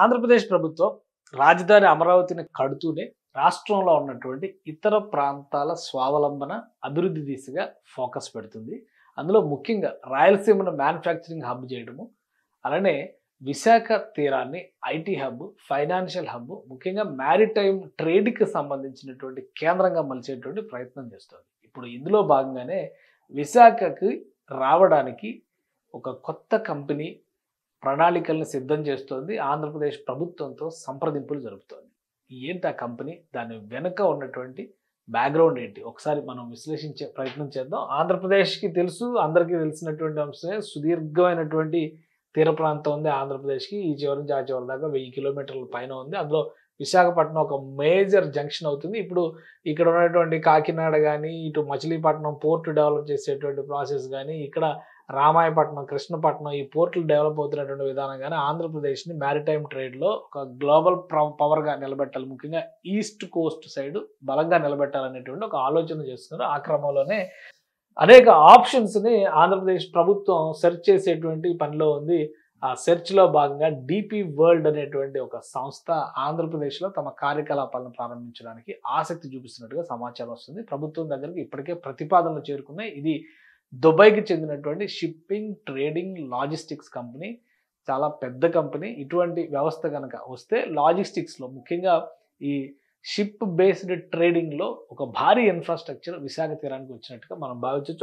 ఆంధ్రప్రదేశ్ ప్రభుత్వం రాజధాని అమరావతిని కడుతూనే రాష్ట్రంలో ఉన్నటువంటి ఇతర ప్రాంతాల స్వావలంబన అభివృద్ధి దిశగా ఫోకస్ పెడుతుంది. అందులో ముఖ్యంగా రాయలసీమను మ్యానుఫ్యాక్చరింగ్ హబ్ చేయడము, అలానే విశాఖ తీరాన్ని ఐటీ హబ్, ఫైనాన్షియల్ హబ్, ముఖ్యంగా మ్యారిటైమ్ ట్రేడ్కి సంబంధించినటువంటి కేంద్రంగా మలిచేటువంటి ప్రయత్నం చేస్తుంది. ఇప్పుడు ఇందులో భాగంగానే విశాఖకి రావడానికి ఒక కొత్త కంపెనీ ప్రణాళికలను సిద్ధం చేస్తోంది. ఆంధ్రప్రదేశ్ ప్రభుత్వంతో సంప్రదింపులు జరుపుతోంది. ఏంటి ఆ కంపెనీ? దాని వెనుక ఉన్నటువంటి బ్యాక్గ్రౌండ్ ఏంటి? ఒకసారి మనం విశ్లేషించే ప్రయత్నం చేద్దాం. ఆంధ్రప్రదేశ్కి తెలుసు, అందరికీ తెలిసినటువంటి అంశమే. సుదీర్ఘమైనటువంటి తీర ప్రాంతం ఉంది ఆంధ్రప్రదేశ్కి. ఈ చివరి నుంచి ఆ చివరి దాకా 1000 కిలోమీటర్ల పైన ఉంది. అందులో విశాఖపట్నం ఒక మేజర్ జంక్షన్ అవుతుంది. ఇప్పుడు ఇక్కడ ఉన్నటువంటి కాకినాడ కానీ, ఇటు మచిలీపట్నం పోర్టు డెవలప్ చేసేటువంటి ప్రాసెస్ కానీ, ఇక్కడ రామాయపట్నం, కృష్ణపట్నం ఈ పోర్టులు డెవలప్ అవుతున్నటువంటి విధానం కానీ ఆంధ్రప్రదేశ్ని మ్యారిటైమ్ ట్రేడ్లో ఒక గ్లోబల్ పవర్గా నిలబెట్టాలి, ముఖ్యంగా ఈస్ట్ కోస్ట్ సైడ్ బలంగా నిలబెట్టాలనేటువంటి ఒక ఆలోచన చేస్తున్నారు. ఆ క్రమంలోనే అనేక ఆప్షన్స్ని ఆంధ్రప్రదేశ్ ప్రభుత్వం సెర్చ్ చేసేటువంటి పనిలో ఉంది. ఆ సెర్చ్లో భాగంగా డిపి వరల్డ్ అనేటువంటి ఒక సంస్థ ఆంధ్రప్రదేశ్లో తమ కార్యకలాపాలను ప్రారంభించడానికి ఆసక్తి చూపిస్తున్నట్టుగా సమాచారం వస్తుంది. ప్రభుత్వం దగ్గరికి ఇప్పటికే ప్రతిపాదనలు చేరుకున్నాయి. ఇది దుబాయ్కి చెందినటువంటి షిప్పింగ్, ట్రేడింగ్, లాజిస్టిక్స్ కంపెనీ. చాలా పెద్ద కంపెనీ. ఇటువంటి వ్యవస్థ కనుక వస్తే లాజిస్టిక్స్లో ముఖ్యంగా ఈ షిప్ బేస్డ్ ట్రేడింగ్లో ఒక భారీ ఇన్ఫ్రాస్ట్రక్చర్ విశాఖ తీరానికి వచ్చినట్టుగా మనం భావించవచ్చు.